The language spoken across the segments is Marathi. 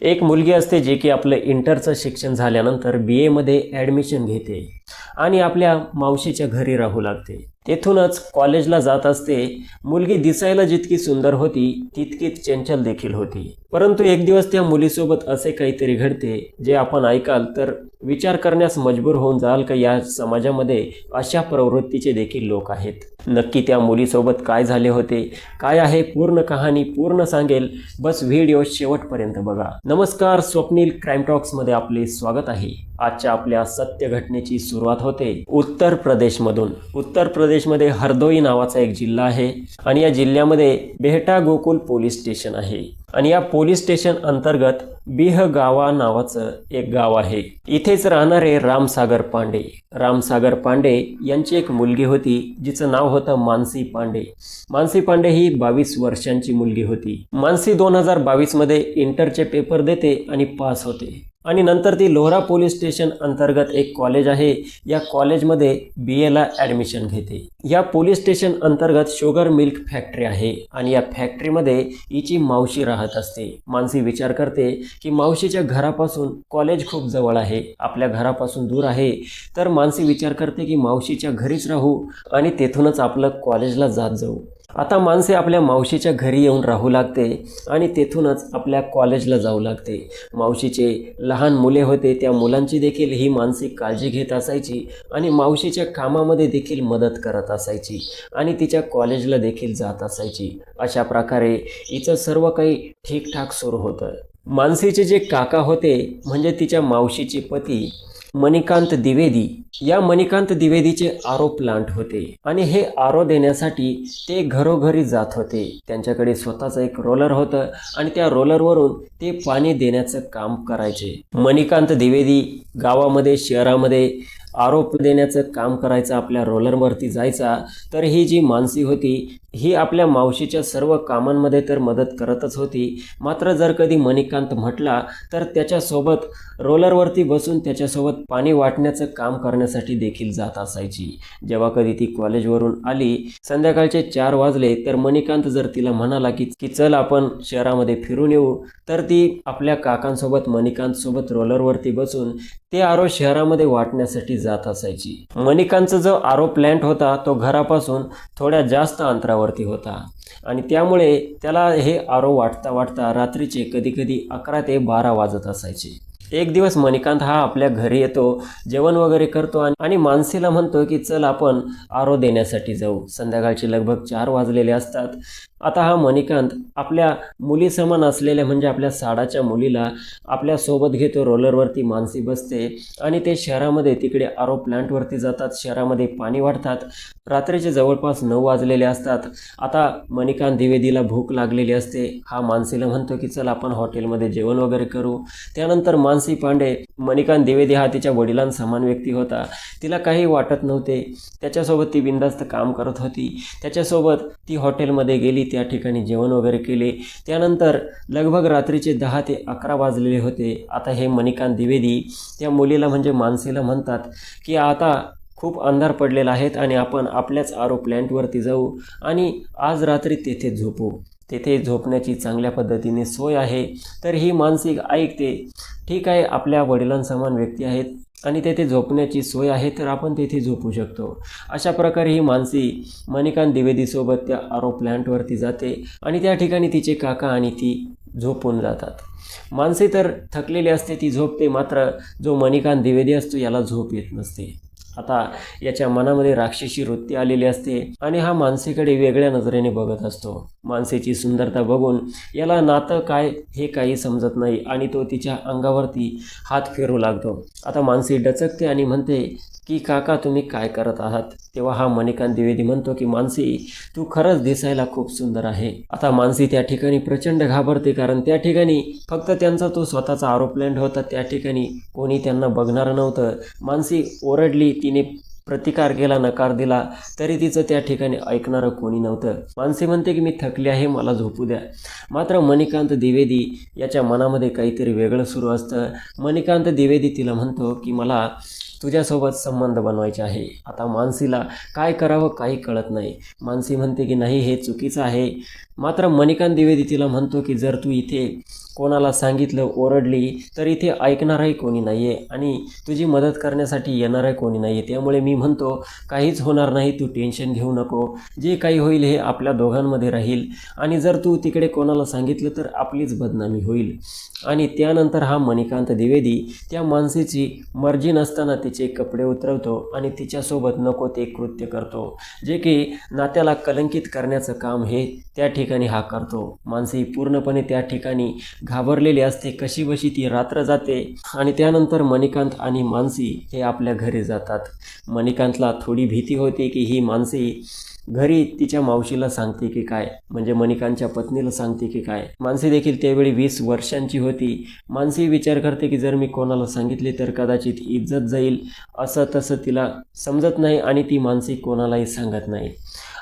एक मुलगी असते जी की आपलं इंटरचं शिक्षण झाल्यानंतर BA मध्ये ॲडमिशन घेते आणि आपल्या मावशीच्या घरी राहू लागते. तेथूनच कॉलेजला जात असते. मुलगी दिसायला जितकी सुंदर होती तितकीच चंचल देखील होती. परंतु एक दिवस त्या मुलीसोबत असे काहीतरी घडते जे आपण ऐकाल तर विचार करण्यास मजबूर होऊन जाल का या समाजामध्ये अशा प्रवृत्तीचे देखील लोक आहेत. नक्की त्या मुलीसोबत काय झाले होते, काय आहे पूर्ण कहाणी पूर्ण सांगेल. बस व्हिडिओ शेवटपर्यंत बघा. नमस्कार, स्वप्नील क्राईम टॉक्समध्ये आपले स्वागत आहे. आजच्या आपल्या सत्य घटनेची सुरुवात होते उत्तर प्रदेशमधून. उत्तर प्रदेशमध्ये हरदोई नावाचा एक जिल्हा आहे आणि या जिल्ह्यामध्ये बेहटा गोकुल पोलीस स्टेशन आहे आणि या पोलीस स्टेशन अंतर्गत बिहगावा नावाचं एक गाव आहे. इथेच राहणारे रामसागर पांडे. रामसागर पांडे यांची एक मुलगी होती जिचं नाव होतं मानसी पांडे. मानसी पांडे ही 22 वर्षांची मुलगी होती. मानसी 2022 मध्ये इंटरचे पेपर देते आणि पास होते आणि नंतर ती लोहरा पोलीस स्टेशन अंतर्गत एक कॉलेज आहे, या कॉलेजमध्ये BA ला ॲडमिशन घेते. या पोलीस स्टेशन अंतर्गत शुगर मिल्क फॅक्टरी आहे आणि या फॅक्टरीमध्ये हिची मावशी राहत असते. मानसी विचार करते की मावशीच्या घरापासून कॉलेज खूप जवळ आहे, आपल्या घरापासून दूर आहे, तर मानसी विचार करते की मावशीच्या घरीच राहू आणि तेथूनच आपलं कॉलेजला जात जाऊ. आता मानसी आपल्या मावशीच्या घरी येऊन राहू लागते आणि तेथूनच आपल्या कॉलेजला जाऊ लागते. मावशीचे लहान मुले होते, त्या मुलांची देखील ही मानसी काळजी घेत असायची आणि मावशीच्या कामामध्ये देखील मदत करत असायची आणि तिच्या कॉलेजला देखील जात असायची. अशा प्रकारे हिचं सर्व काही ठीकठाक सुरू होतं. मानसीचे जे काका होते म्हणजे तिच्या मावशीचे पती मणिकांत द्विवेदी, या मणिकांत द्विवेदीचे आरो प्लांट होते आणि हे आरो देण्यासाठी ते घरोघरी जात होते. त्यांच्याकडे स्वतःचं एक रोलर होतं आणि त्या रोलरवरून ते पाणी देण्याचं काम करायचे. मणिकांत द्विवेदी गावामध्ये शहरामध्ये आरोप देण्याचं काम करायचं, आपल्या रोलरवरती जायचा. तर ही जी मानसी होती ही आपल्या मावशीच्या सर्व कामांमध्ये तर मदत करतच होती, मात्र जर कधी मणिकांत म्हटला तर त्याच्यासोबत रोलरवरती बसून त्याच्यासोबत पाणी वाटण्याचं काम करण्यासाठी देखील जात असायची. जेव्हा कधी ती कॉलेजवरून आली, संध्याकाळचे 4 वाजले, तर मणिकांत जर तिला म्हणाला की चल आपण शहरामध्ये फिरून येऊ, तर ती आपल्या काकांसोबत मणिकांतसोबत रोलरवरती बसून ते आरो शहरामध्ये वाटण्यासाठी जात असायची. मणिकांतचा जो आरो प्लॅन्ट होता तो घरापासून थोड्या जास्त अंतरावरती होता आणि त्यामुळे त्याला हे आरो वाटता वाटता रात्रीचे कधी 11 ते 12 वाजत असायचे. एक दिवस मणिकांत हा आपल्या घरी येतो, जेवण वगैरे करतो आणि मानसीला म्हणतो की चल आपण आरो देण्यासाठी जाऊ. संध्याकाळचे लगभग 4 वाजलेले असतात. आता हा मणिकांत आपल्या मुलीसमान असलेल्या म्हणजे आपल्या साडाच्या मुलीला आपल्या सोबत घेतो. रोलरवरती मानसी बसते आणि ते शहरामध्ये तिकडे आरो प्लांटवरती जातात, शहरामध्ये पाणी वाढतात. रात्रीचे जवळपास 9 वाजलेले असतात. आता मणिकांत द्विवेदीला भूक लागलेली असते. हा मानसीला म्हणतो की चल आपण हॉटेलमध्ये जेवण वगैरे करू. त्यानंतर मानसी पांडे, मणिकांत द्विवेदी हा तिच्या वडिलांसमान व्यक्ती होता, तिला काही वाटत नव्हते, त्याच्यासोबत ती बिनधास्त काम करत होती. त्याच्यासोबत ती हॉटेलमध्ये गेली, त्या ठिकाणी जेवण वगैरे केले. त्यानंतर लगभग रात्रीचे 10 ते 11 वाजलेले होते. आता हे मणिकांत द्विवेदी त्या मुलीला म्हणजे मानसीला म्हणतात की आता खूप अंधार पडलेला आहेत आणि आपण आपल्याच आरो प्लॅन्टवरती जाऊ आणि आज रात्री तेथे झोपू. तेथे झोपण्याची चांगल्या पद्धतीने सोय आहे. तर ही मानसी ऐकते, ठीक आहे, आपल्या वडिलांसमान व्यक्ती आहेत आणि तेथे झोपण्याची सोय आहे, तर आपण तेथे झोपू शकतो. अशा प्रकारे ही मानसी मणिकांत द्विवेदीसोबत त्या आरो प्लॅन्टवरती जाते आणि त्या ठिकाणी तिचे काका आणि ती झोपून जातात. मानसी तर थकलेली असते, ती झोपते, मात्र जो मणिकांत द्विवेदी असतो याला झोप येत नसते. आता याच्या मनामध्ये राक्षसी वृत्ती आलेली असते आणि हा मानसीकडे वेगळ्या नजरेने बघत असतो. मानसीची सुंदरता बघून याला नातं काय हे काही समजत नाही आणि तो तिच्या अंगावरती हात फिरू लागतो. आता मानसी डचकते आणि म्हणते की काका तुम्ही काय करत आहात. तेव्हा हा मणिकांत द्विवेदी म्हणतो की मानसी तू खरंच दिसायला खूप सुंदर आहे. आता मानसी त्या ठिकाणी प्रचंड घाबरते, कारण त्या ठिकाणी फक्त त्यांचा तो स्वतःचा आरो प्लॅन्ट होता, त्या ठिकाणी कोणी त्यांना बघणारं नव्हतं. मानसी ओरडली, तिने प्रतिकार केला, नकार दिला, तरी तिचं त्या ठिकाणी ऐकणारं कोणी नव्हतं. मानसी म्हणते की मी थकली आहे, मला झोपू द्या. मात्र मणिकांत द्विवेदी याच्या मनामध्ये काहीतरी वेगळं सुरू असतं. मणिकांत द्विवेदी तिला म्हणतो की मला तुझ्यासोबत संबंध बनवायचे आहे. आता मानसीला काय करावं काही कळत नाही. मानसी म्हणते की नाही, हे चुकीचं आहे. मात्र मणिकांत द्विवेदी तिला म्हणतो की जर तू इथे कोणाला सांगितलं, ओरडली तर इथे ऐकणारही कोणी नाही आहे आणि तुझी मदत करण्यासाठी येणारही कोणी नाही आहे. त्यामुळे मी म्हणतो काहीच होणार नाही, तू टेन्शन घेऊ नको. जे काही होईल हे आपल्या दोघांमध्ये राहील आणि जर तू तिकडे कोणाला सांगितलं तर आपलीच बदनामी होईल. आणि त्यानंतर हा मणिकांत द्विवेदी त्या माणसाची मर्जी नसताना तिचे कपडे उतरवतो आणि तिच्यासोबत नको ते कृत्य करतो, जे की नात्याला कलंकित करण्याचं काम हे त्या ठिकाणी हा करतो. मानसी पूर्णपणे त्या ठिकाणी घाबरलेली असते. कशीबशी ती रात्र जाते आणि त्यानंतर मणिकांत आणि मानसी हे आपल्या घरी जातात. मणिकांतला थोडी भीती होते की ही मानसी घरी तिच्या मावशीला सांगते की काय, म्हणजे मणिकांतच्या पत्नीला सांगते की काय. मानसी देखील त्यावेळी 20 वर्षांची होती. मानसी विचार करते की जर मी कोणाला सांगितले तर कदाचित इज्जत जाईल, असं तसं तिला समजत नाही आणि ती मानसी कोणालाही सांगत नाही.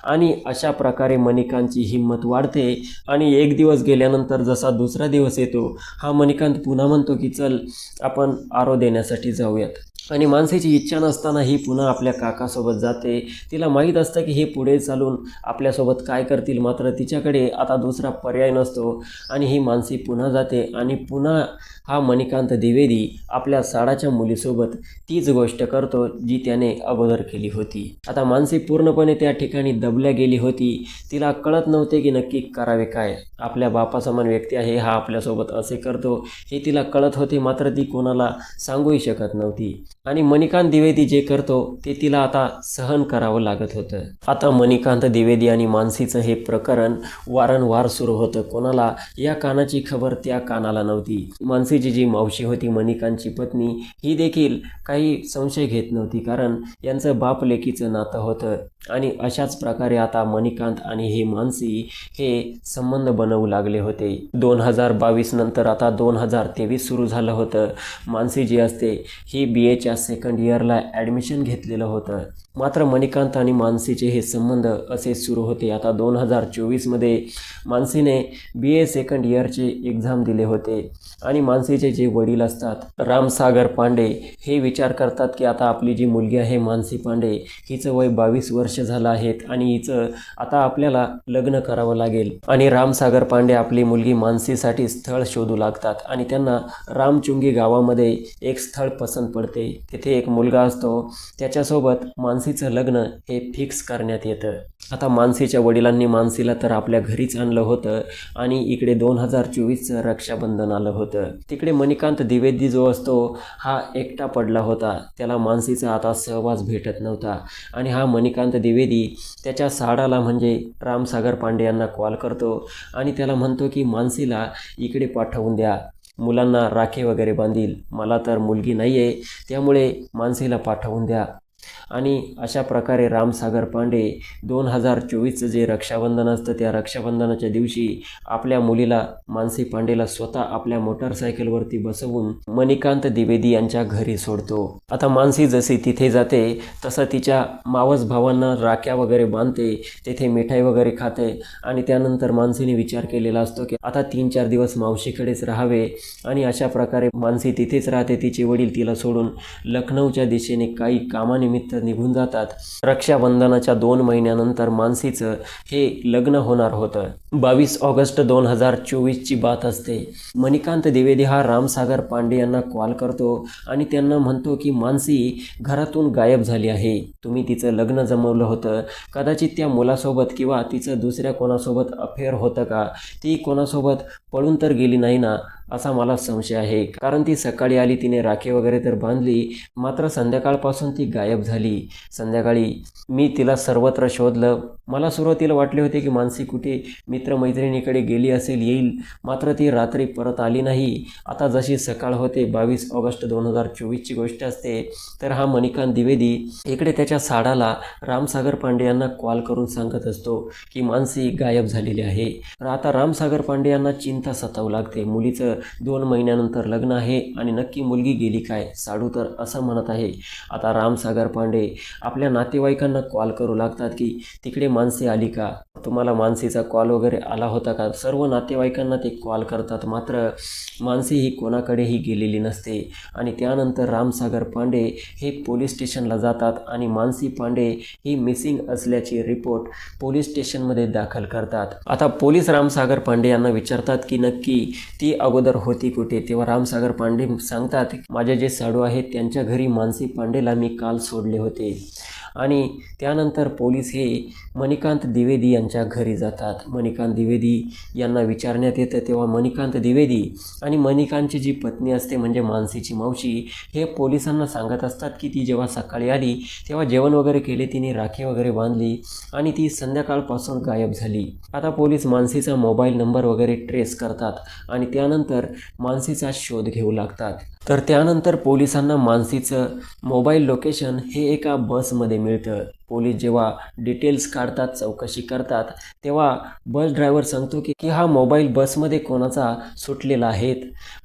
आणि अशा प्रकारे मणिकांतची हिंमत वाढते आणि एक दिवस गेल्यानंतर जसा दुसरा दिवस येतो, हा मणिकांत पुन्हा म्हणतो की चल आपण आरो देण्यासाठी जाऊयात. आणि मानसीची इच्छा नसताना ही पुन्हा आपल्या काकासोबत जाते. तिला माहीत असतं की हे पुढे चालून आपल्यासोबत काय करतील, मात्र तिच्याकडे आता दुसरा पर्याय नसतो आणि ही मानसी पुन्हा जाते आणि पुन्हा हा मणिकांत द्विवेदी आपल्या साडाच्या मुलीसोबत तीच गोष्ट करतो जी त्याने अगोदर केली होती. आता मानसी पूर्णपणे त्या ठिकाणी दबल्या गेली होती. तिला कळत नव्हते की नक्की करावे काय. आपल्या बापासमान व्यक्ती आहे, हा आपल्यासोबत असे करतो हे तिला कळत होते, मात्र ती कोणाला सांगूही शकत नव्हती. आणि मणिकांत द्विवेदी जे करतो ते तिला आता सहन करावं लागत होतं. आता मणिकांत द्विवेदी आणि मानसीचं हे प्रकरण वारंवार सुरू होतं. कोणाला या कानाची खबर त्या कानाला नव्हती. मानसीची जी मावशी होती, मणिकांतची पत्नी, ही देखील काही संशय घेत नव्हती, कारण यांचं बाप लेकीचं नातं होतं. आणि अशाच प्रकारे आता मणिकांत आणि हे मानसी हे संबंध बनवू लागले होते. 2022 नंतर आता 2023 सुरू झालं होतं. मानसी जी असते ही BAच्या सेकंड इयरला ॲडमिशन घेतलेलं होतं. मात्र मणिकांत आणि मानसीचे हे संबंध असे सुरू होते. आता 2024मध्ये मानसीने BA सेकंड इयरचे एक्झाम दिले होते आणि मानसीचे जे वडील असतात रामसागर पांडे हे विचार करतात की आता आपली जी मुलगी आहे मानसी पांडे, हिचं वय 22 वर्ष झालं आहेत आणि हिचं आता आपल्याला लग्न करावं लागेल. आणि रामसागर पांडे आपली मुलगी मानसीसाठी स्थळ शोधू लागतात आणि त्यांना रामचुंगी गावामध्ये एक स्थळ पसंत पडते. तिथे एक मुलगा असतो, त्याच्यासोबत मानसीचं लग्न हे फिक्स करण्यात येतं. आता मानसीच्या वडिलांनी मानसीला तर आपल्या घरीच आणलं होतं आणि इकडे 2024चं रक्षाबंधन आलं होतं. तिकडे मणिकांत द्विवेदी जो असतो हा एकटा पडला होता. त्याला मानसीचा आता सहवास भेटत नव्हता आणि हा मणिकांत द्विवेदी त्याच्या साडाला म्हणजे रामसागर पांडे यांना कॉल करतो आणि त्याला म्हणतो की मानसीला इकडे पाठवून द्या, मुलांना राखे वगैरे बांधील, मला तर मुलगी नाही आहे, त्यामुळे मानसीला पाठवून द्या. आणि अशा प्रकारे रामसागर पांडे 2024चं जे रक्षाबंधन असतं त्या रक्षाबंधनाच्या दिवशी आपल्या मुलीला मानसी पांडेला स्वतः आपल्या मोटरसायकलवरती बसवून मणिकांत द्विवेदी यांच्या घरी सोडतो. आता मानसी जशी तिथे जाते तसं तिच्या मावस भावांना राख्या वगैरे बांधते, तेथे मिठाई वगैरे खाते आणि त्यानंतर मानसीने विचार केलेला असतो की आता 3-4 दिवस मावशीकडेच राहावे आणि अशा प्रकारे मानसी तिथेच राहते. तिचे वडील तिला सोडून लखनौच्या दिशेने काही कामानिमित्त निघून जातात. रक्षाबंधनाच्या 2 महिन्यानंतर मानसीचं हे लग्न होणार होतं. 22 ऑगस्ट 2024ची बात असते. मणिकांत द्विवेदी हा रामसागर पांडे यांना कॉल करतो आणि त्यांना म्हणतो की मानसी घरातून गायब झाली आहे. तुम्ही तिचं लग्न जमवलं होतं, कदाचित त्या मुलासोबत किंवा तिचं दुसऱ्या कोणासोबत अफेअर होतं का, ती कोणासोबत पळून तर गेली नाही ना, असा मला संशय आहे. कारण ती सकाळी आली, तिने राखे वगैरे तर बांधली, मात्र संध्याकाळपासून ती गायब झाली. संध्याकाळी मी तिला सर्वत्र शोधलं. मला सुरुवातीला वाटले होते की मानसी कुठे मित्रमैत्रिणीकडे गेली असेल, येईल, मात्र ती रात्री परत आली नाही. आता जशी सकाळ होते, 22 ऑगस्ट 2024ची गोष्ट असते, तर हा मणिकांत द्विवेदी इकडे त्याच्या साडाला रामसागर पांडे यांना कॉल करून सांगत असतो की मानसी गायब झालेली आहे. आता रामसागर पांडे यांना चिंता सतावू लागते. मुलीचं 2 महिन्यानंतर लग्न आहे आणि नक्की मुलगी गेली काय, साडू तर असं म्हणत आहे. आता रामसागर पांडे आपल्या नातेवाईकांना कॉल करू लागतात की तिकडे मानसी आली का, तुम्हाला मानसीचा कॉल वगैरे आला होता का. सर्व नातेवाईकांना ते कॉल करतात, मात्र मानसी ही कोणाकडेही गेलेली नसते. आणि त्यानंतर रामसागर पांडे हे पोलीस स्टेशनला जातात आणि मानसी पांडे ही मिसिंग असल्याची रिपोर्ट पोलीस स्टेशनमध्ये दाखल करतात. आता पोलीस रामसागर पांडे यांना विचारतात की नक्की ती अगोदर अगोदर होती कुठे, तेव्हा रामसागर पांडे सांगतात, माझे जे साडू आहेत त्यांच्या घरी मानसी पांडेला मी काल सोडले होते. आणि त्यानंतर पोलीस हे मणिकांत द्विवेदी यांच्या घरी जातात. मणिकांत द्विवेदी यांना विचारण्यात येतं, तेव्हा मणिकांत द्विवेदी आणि मणिकांतची जी पत्नी असते म्हणजे मानसीची मावशी हे पोलिसांना सांगत असतात की ती जेव्हा सकाळी आली तेव्हा जेवण वगैरे केले, तिने राखी वगैरे बांधली आणि ती संध्याकाळपासून गायब झाली. आता पोलीस मानसीचा मोबाईल नंबर वगैरे ट्रेस करतात आणि त्यानंतर मानसीचा शोध घेऊ लागतात. तर त्यानंतर पोलिसांना मानसीचं मोबाईल लोकेशन हे एका बसमध्ये मिळतं. पोलीस जेव्हा डिटेल्स काढतात, चौकशी करतात, तेव्हा बस ड्रायव्हर सांगतो की हा मोबाईल बसमध्ये कोणाचा सुटलेला आहे.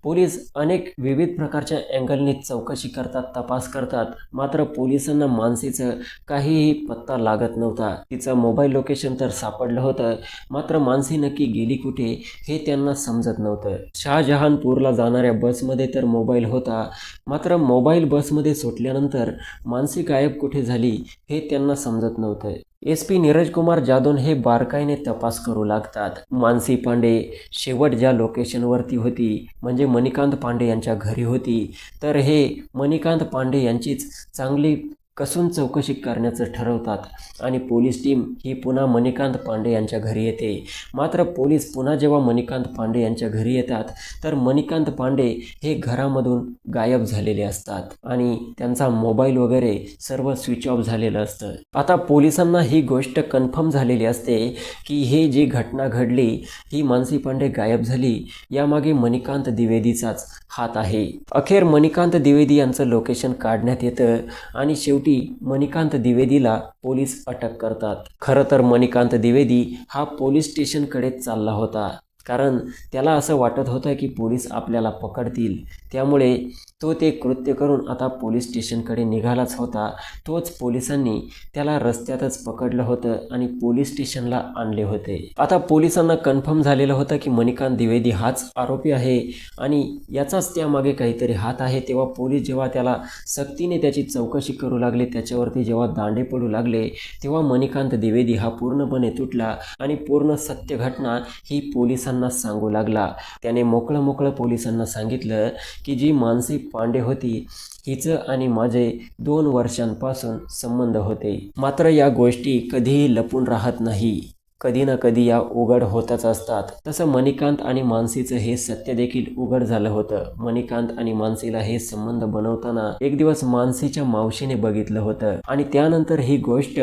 पोलीस अनेक विविध प्रकारच्या अँगलने चौकशी करतात, तपास करतात, मात्र पोलिसांना मानसीचं काहीही पत्ता लागत नव्हता. तिचं मोबाईल लोकेशन तर सापडलं होतं, मात्र मानसी नक्की गेली कुठे हे त्यांना समजत नव्हतं. शहाजहानपूरला जाणाऱ्या बसमध्ये तर मोबाईल होता, मात्र मोबाईल बसमध्ये सुटल्यानंतर मानसी गायब कुठे झाली हे त्यांना समजत नव्हतं. SP नीरज कुमार जाधव हे बारकाईने तपास करू लागतात. मानसी पांडे शेवट ज्या लोकेशनवरती होती म्हणजे मणिकांत पांडे यांच्या घरी होती, तर हे मणिकांत पांडे यांचीच चांगली कसून चौकशी करण्याचं ठरवतात आणि पोलीस टीम ही पुन्हा मणिकांत पांडे यांच्या घरी येते. मात्र पोलीस पुन्हा जेव्हा मणिकांत पांडे यांच्या घरी येतात तर मणिकांत पांडे हे घरामधून गायब झालेले असतात आणि त्यांचा मोबाईल वगैरे सर्व स्विच ऑफ झालेलं असतं. आता पोलिसांना ही गोष्ट कन्फर्म झालेली असते की हे जी घटना घडली, ही मानसी पांडे गायब झाली, यामागे मणिकांत द्विवेदीचाच हात आहे. अखेर मणिकांत द्विवेदी यांचं लोकेशन काढण्यात येतं आणि शेवटी मणिकांत द्विवेदीला पोलीस अटक करतात. खरं तर मणिकांत द्विवेदी हा पोलीस स्टेशनकडे चालला होता, कारण त्याला असं वाटत होतं की पोलीस आपल्याला पकडतील, त्यामुळे तो ते कृत्य करून आता पोलीस स्टेशनकडे निघालाच होता. तोच पोलिसांनी त्याला रस्त्यातच पकडलं होतं आणि पोलीस स्टेशनला आणले होते. आता पोलिसांना कन्फर्म झालेलं होतं की मणिकांत द्विवेदी हाच आरोपी आहे आणि याचाच त्यामागे काहीतरी हात आहे. तेव्हा पोलीस जेव्हा त्याला सक्तीने त्याची चौकशी करू लागले, त्याच्यावरती जेव्हा दांडे पडू लागले, तेव्हा मणिकांत द्विवेदी हा पूर्णपणे तुटला आणि पूर्ण सत्य घटना ही पोलिसांना सांगू लागला. त्याने मोकळं पोलिसांना सांगितलं की जी मानसी पांडे होती हिचं आणि माझे 2 वर्षांपासून संबंध होते, मात्र या गोष्टी कधीही लपून राहत नाही, कधी ना कधी या उघड होतच असतात. तसं मणिकांत आणि मानसीचं हे सत्य देखील उघड झालं होतं. मणिकांत आणि मानसीला हे संबंध बनवताना एक दिवस मानसीच्या मावशीने बघितलं होतं आणि त्यानंतर ही गोष्ट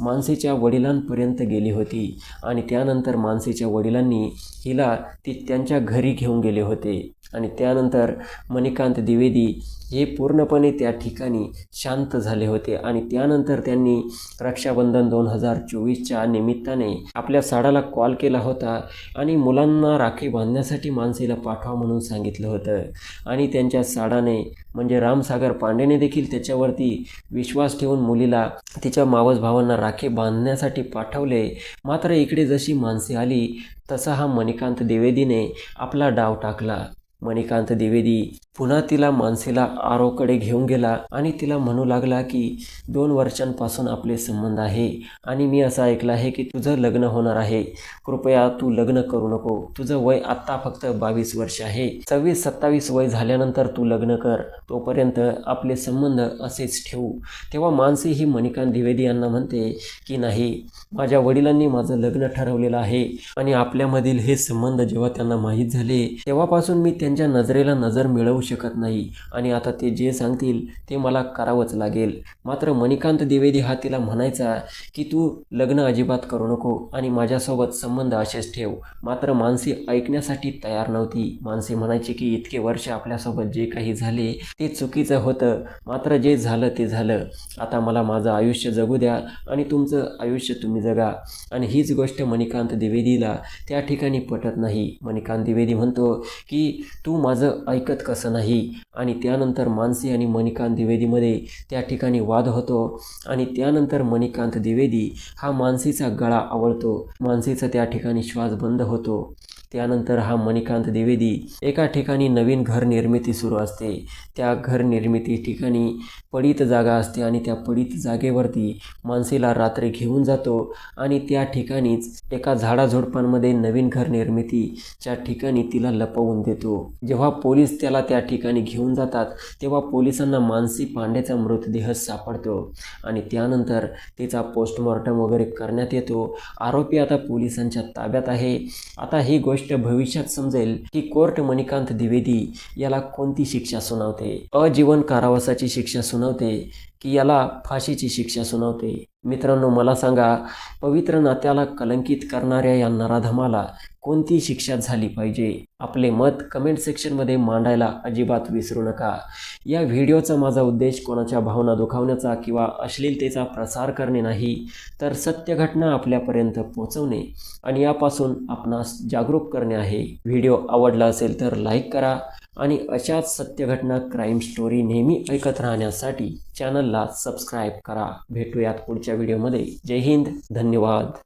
मानसीच्या वडिलांपर्यंत गेली होती आणि त्यानंतर मानसीच्या वडिलांनी हिला त्यांच्या घरी घेऊन गेले होते आणि त्यानंतर मणिकांत द्विवेदी हे पूर्णपणे त्या ठिकाणी शांत झाले होते आणि त्यानंतर त्यांनी रक्षाबंधन 2024च्या निमित्ताने आपल्या साडाला कॉल केला होता आणि मुलांना राखी बांधण्यासाठी मानसीला पाठवा म्हणून सांगितलं होतं आणि त्यांच्या साडाने म्हणजे रामसागर पांडेने देखील त्याच्यावरती विश्वास ठेवून मुलीला तिच्या मावस भावांना राखी बांधण्यासाठी पाठवले. मात्र इकडे जशी मानसी आली तसा हा मणिकांत द्विवेदीने आपला डाव टाकला. मणिकांत द्विवेदी पुन्हा तिला मानसीला आरोकडे घेऊन गेला आणि तिला म्हणू लागला की 2 वर्षांपासून आपले संबंध आहे आणि मी असं ऐकलं आहे की तुझं लग्न होणार आहे, कृपया तू लग्न करू नको, तुझं वय आत्ता फक्त 22 वर्ष आहे, 26-27 वय झाल्यानंतर तू लग्न कर, तोपर्यंत आपले संबंध असेच ठेवू. तेव्हा मानसी ही मणिकांत द्विवेदी यांना म्हणते की नाही, माझ्या वडिलांनी माझं लग्न ठरवलेलं आहे आणि आपल्यामधील हे संबंध जेव्हा त्यांना माहीत झाले तेव्हापासून मी त्यांच्या नजरेला नजर मिळवू शकत नाही आणि आता ते जे सांगतील ते मला करावंच लागेल. मात्र मणिकांत द्विवेदी हा तिला म्हणायचा की तू लग्न अजिबात करू नको आणि माझ्यासोबत संबंध असेच ठेव. मात्र मानसी ऐकण्यासाठी तयार नव्हती. मानसी म्हणायची की इतके वर्ष आपल्यासोबत जे काही झाले ते चुकीचं होतं, मात्र जे झालं ते झालं, आता मला माझं आयुष्य जगू द्या आणि तुमचं आयुष्य तुम्ही जगा. आणि हीच गोष्ट मणिकांत द्विवेदीला त्या ठिकाणी पटत नाही. मणिकांत द्विवेदी म्हणतो की तू माझं ऐकत कसं नाही आणि त्यानंतर मानसी आणि मणिकांत द्विवेदीमध्ये त्या ठिकाणी वाद होतो आणि त्यानंतर मणिकांत द्विवेदी हा मानसीचा गळा आवळतो. मानसीचा त्या ठिकाणी श्वास बंद होतो त्यानंतर हा मणिकांत द्विवेदी एका ठिकाणी नवीन घर निर्मिती सुरू असते. त्या घर निर्मिती ठिकाणी पडीत जागा असते आणि त्या पडीत जागेवरती मानसीला रात्री घेऊन जातो आणि त्या ठिकाणीच एका झाडाझुडपांमध्ये नवीन घर निर्मितीच्या ठिकाणी तिला लपवून देतो. जेव्हा पोलीस त्याला त्या ठिकाणी घेऊन जातात तेव्हा पोलिसांना मानसी पांडेचा मृतदेह सापडतो आणि त्यानंतर तिचा पोस्टमॉर्टम वगैरे करण्यात येतो. आरोपी आता पोलिसांच्या ताब्यात आहे. आता ही गोष्ट भविष्यात समजेल की कोर्ट मणिकांत द्विवेदी याला कोणती शिक्षा सुनावते. आजीवन कारावासाची शिक्षा सुनावते की याला फाशीची शिक्षा सुनावते. मित्रांनो, मला सांगा, पवित्र नात्याला कलंकित करणाऱ्या या नराधमाला कोणती शिक्षा झाली पाहिजे? आपले मत कमेंट सेक्शनमध्ये मांडायला अजिबात विसरू नका. या व्हिडिओचा माझा उद्देश कोणाच्या भावना दुखावण्याचा किंवा अश्लीलतेचा प्रसार करणे नाही, तर सत्य घटना आपल्यापर्यंत पोहोचवणे आणि यापासून आपणास जागरूक करणे आहे. व्हिडिओ आवडला असेल तर लाईक करा आणि अशाच सत्य घटना क्राईम स्टोरी नेहमी ऐकत राहण्यासाठी चॅनलला सबस्क्राईब करा. भेटूयात पुढच्या व्हिडिओमध्ये. जय हिंद, धन्यवाद.